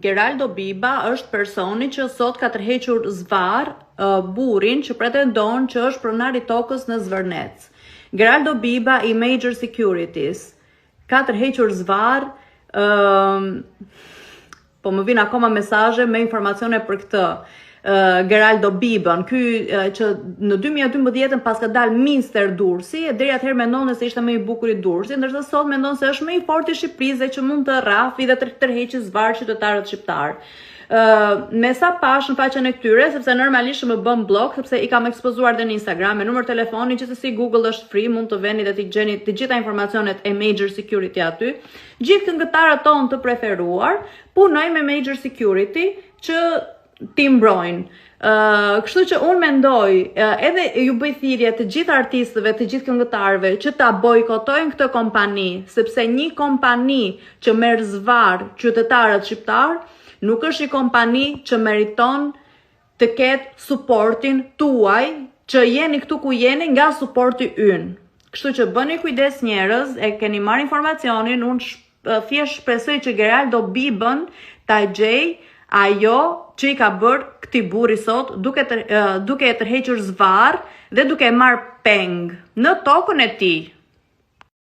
Geraldo Biba është personi që sot ka tërhequr zvar burrin që pretendon që është pronar i tokës në Zvërnec. Geraldo Biba i Major Securities ka tërhequr zvar, po më vijnë akoma mesazhe me informacione për këtë. Geraldo Bibën, ky që në 2012 pas ka dalë Mister Durrësi, deri atëherë mendonte se ishte më i bukur i Durrësit, ndërsa sot mendon se është më i fortë i Shqipërisë dhe që mund të rrafi dhe të tërheqë zvar qytetarët shqiptar. Me sa pash në faqen e këtyre, sepse normalisht më bëm blog, sepse i kam ekspozuar dhe në Instagram me numër telefoni, gjithsesi Google është free, mund të veni dhe të gjeni të gjitha informacionet e Major Security aty. Gjithë këngëtarët tonë të preferuar punojnë me Major Security që ti mbrojnë. Kështu që unë mendoj, edhe ju bëj thirrje të gjithë artistëve, të gjithë këngëtarëve që ta bojkotojnë këtë kompani, sepse një kompani që merr zvar qytetarët shqiptar nuk është një kompani që meriton të ketë suportin tuaj, që jeni këtu ku jeni nga suporti ynë. Kështu që bëni kujdes njerëz, e keni marrë informacionin, unë thjesht shpresoj që Geraldo Bibën ta gjej ajo që i ka bërë këtij burri sot, duke e tërhequr zvar dhe duke e marrë peng në tokën e tij.